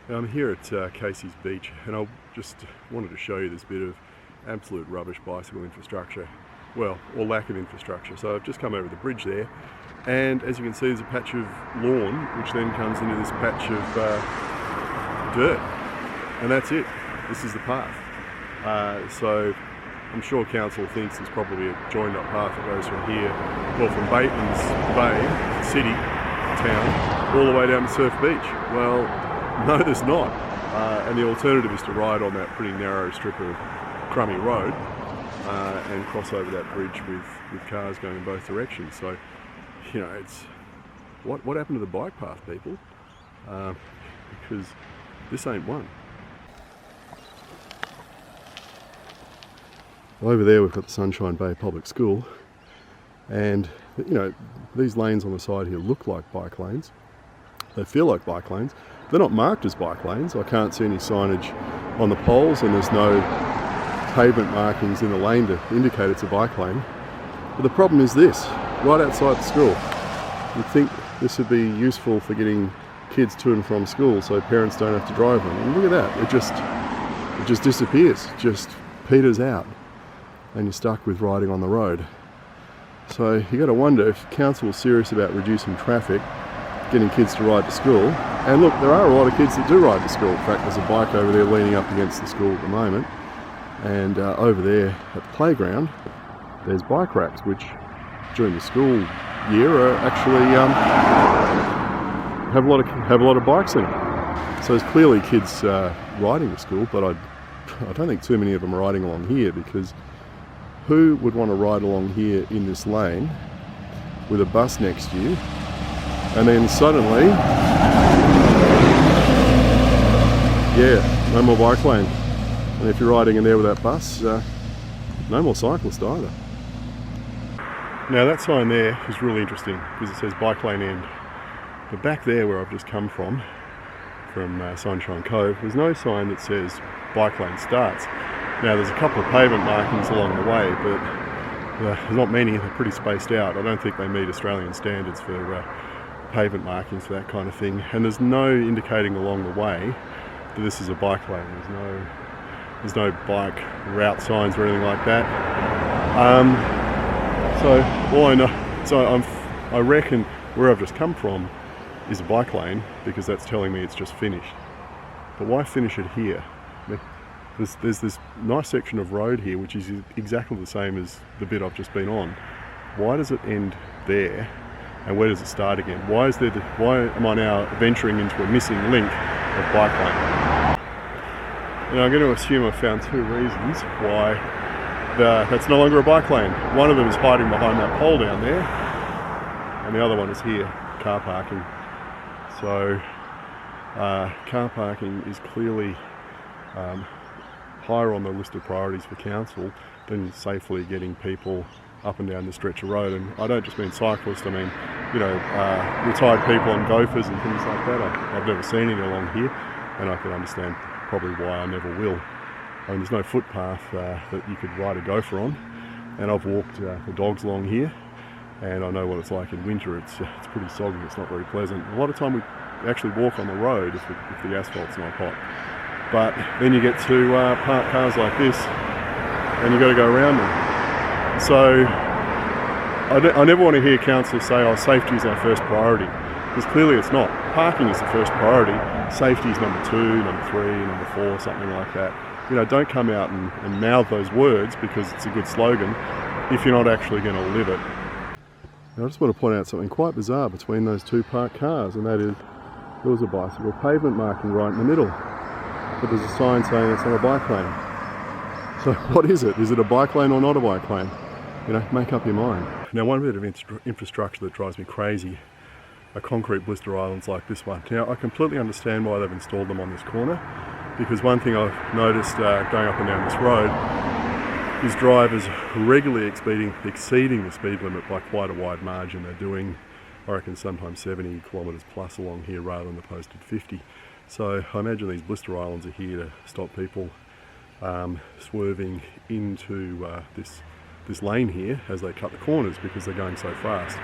I'm here at Casey's Beach, and I just wanted to show you this bit of absolute rubbish bicycle infrastructure, well, or lack of infrastructure. So I've just come over the bridge there, and as you can see there's a patch of lawn which then comes into this patch of dirt, and that's it. This is the path. So I'm sure council thinks there's probably a joined up path that goes from here, well, from Batemans Bay, city, town, all the way down to Surf Beach. Well, no, there's not. And the alternative is to ride on that pretty narrow strip of crummy road and cross over that bridge with cars going in both directions. So, you know, it's what happened to the bike path, people? Because this ain't one. Over there we've got the Sunshine Bay Public School, and you know, these lanes on the side here look like bike lanes. They feel like bike lanes. They're not marked as bike lanes. I can't see any signage on the poles, and there's no pavement markings in the lane to indicate it's a bike lane. But the problem is this, right outside the school. You'd think this would be useful for getting kids to and from school so parents don't have to drive them. And look at that, it just disappears, just peters out, and you're stuck with riding on the road. So you got to wonder if council is serious about reducing traffic, getting kids to ride to school. And look, there are a lot of kids that do ride to school. In fact, there's a bike over there leaning up against the school at the moment. And over there at the playground, there's bike racks, which during the school year are actually have a lot of bikes in them. So there's clearly kids riding to school, but I don't think too many of them are riding along here, because who would want to ride along here in this lane with a bus next to you, and then suddenly, yeah, no more bike lane. And if you're riding in there with that bus, no more cyclists either. Now that sign there is really interesting because it says bike lane end. But back there where I've just come from Sunshine Cove, there's no sign that says bike lane starts. Now there's a couple of pavement markings along the way, but there's not many. They're pretty spaced out. I don't think they meet Australian standards for pavement markings for that kind of thing. And there's no indicating along the way that this is a bike lane. There's no bike route signs or anything like that. So all I know, I reckon where I've just come from is a bike lane, because that's telling me it's just finished. But why finish it here? There's this nice section of road here which is exactly the same as the bit I've just been on. Why does it end there, and where does it start again? Why am I now venturing into a missing link of bike lane? And I'm going to assume I've found two reasons why that's no longer a bike lane. One of them is hiding behind that pole down there, and the other one is here, car parking. So car parking is clearly higher on the list of priorities for council than safely getting people up and down the stretch of road. And I don't just mean cyclists, I mean, you know, retired people on gophers and things like that. I've never seen any along here, and I can understand probably why I never will. I mean, there's no footpath that you could ride a gopher on, and I've walked the dogs along here, and I know what it's like in winter. It's pretty soggy, it's not very pleasant. A lot of time we actually walk on the road if the asphalt's not hot. But then you get to park cars like this, and you've got to go around them. So I never want to hear council say, oh, safety is our first priority, because clearly it's not. Parking is the first priority, safety is number 2, number 3, number 4, something like that. You know, don't come out and mouth those words because it's a good slogan if you're not actually going to live it. Now, I just want to point out something quite bizarre between those two parked cars, and that is there was a bicycle pavement marking right in the middle, but there's a sign saying it's on a bike lane. So what is it? Is it a bike lane or not a bike lane? You know, make up your mind. Now, one bit of infrastructure that drives me crazy are concrete blister islands like this one. Now, I completely understand why they've installed them on this corner, because one thing I've noticed going up and down this road is drivers regularly exceeding the speed limit by quite a wide margin. They're doing, I reckon, sometimes 70 kilometres plus along here rather than the posted 50. So I imagine these blister islands are here to stop people swerving into this lane here as they cut the corners, because they're going so fast.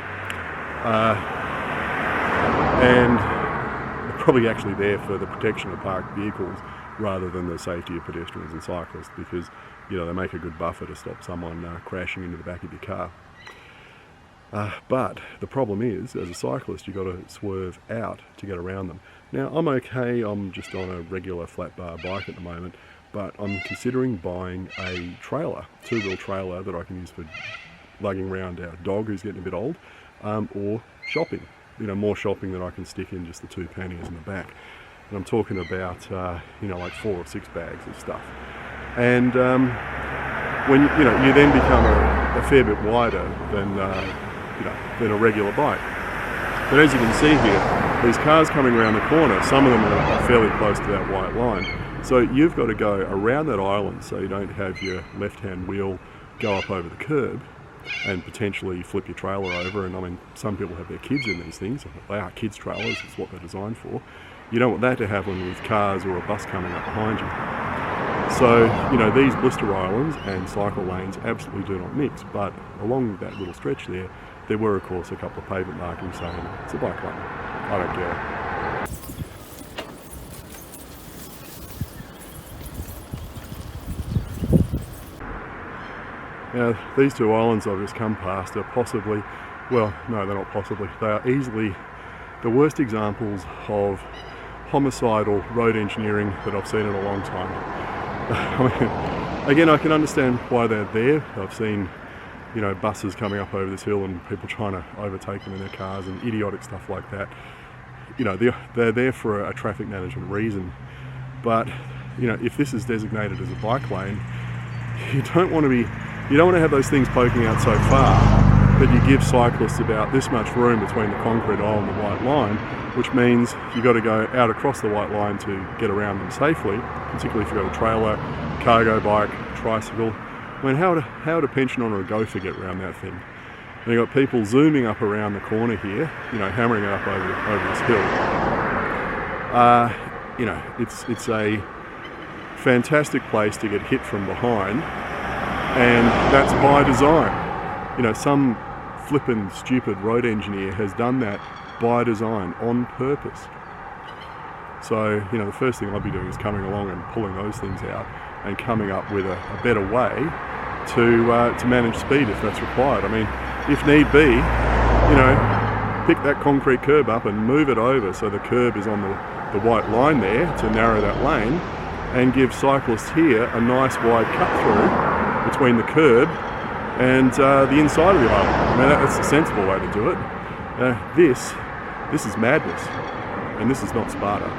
And the probably actually there for the protection of parked vehicles rather than the safety of pedestrians and cyclists, because they make a good buffer to stop someone crashing into the back of your car. But the problem is, as a cyclist, you've got to swerve out to get around them. Now, I'm okay, I'm just on a regular flat bar bike at the moment, but I'm considering buying a trailer, two-wheel trailer that I can use for lugging around our dog who's getting a bit old, or shopping. More shopping than I can stick in just the two panniers in the back. And I'm talking about, like 4 or 6 bags of stuff. And when you then become a fair bit wider than a regular bike. But as you can see here, these cars coming around the corner, some of them are fairly close to that white line. So you've got to go around that island so you don't have your left-hand wheel go up over the curb and potentially flip your trailer over. And I mean, some people have their kids in these things. They are kids trailers, it's what they're designed for. You don't want that to happen with cars or a bus coming up behind you. So, these blister islands and cycle lanes absolutely do not mix, but along that little stretch there were of course a couple of pavement markings saying it's a bike lane. I don't care. Now, these two islands I've just come past are possibly, well, no, they're not possibly, they are easily the worst examples of homicidal road engineering that I've seen in a long time. I mean, again, I can understand why they're there. I've seen, buses coming up over this hill and people trying to overtake them in their cars and idiotic stuff like that. They're there for a traffic management reason. But, if this is designated as a bike lane, you don't want to have those things poking out so far that you give cyclists about this much room between the concrete aisle and the white line, which means you've got to go out across the white line to get around them safely, particularly if you've got a trailer, cargo bike, tricycle. I mean, how would a pensioner or a gopher get around that thing? And you've got people zooming up around the corner here, hammering it up over this hill. It's a fantastic place to get hit from behind, and that's by design. Some flippin' stupid road engineer has done that by design, on purpose. So, the first thing I'd be doing is coming along and pulling those things out and coming up with a better way to manage speed if that's required. I mean, if need be, pick that concrete curb up and move it over so the curb is on the white line there to narrow that lane, and give cyclists here a nice wide cut through between the curb and the inside of the island. I mean, that's a sensible way to do it. This is madness, and this is not Sparta.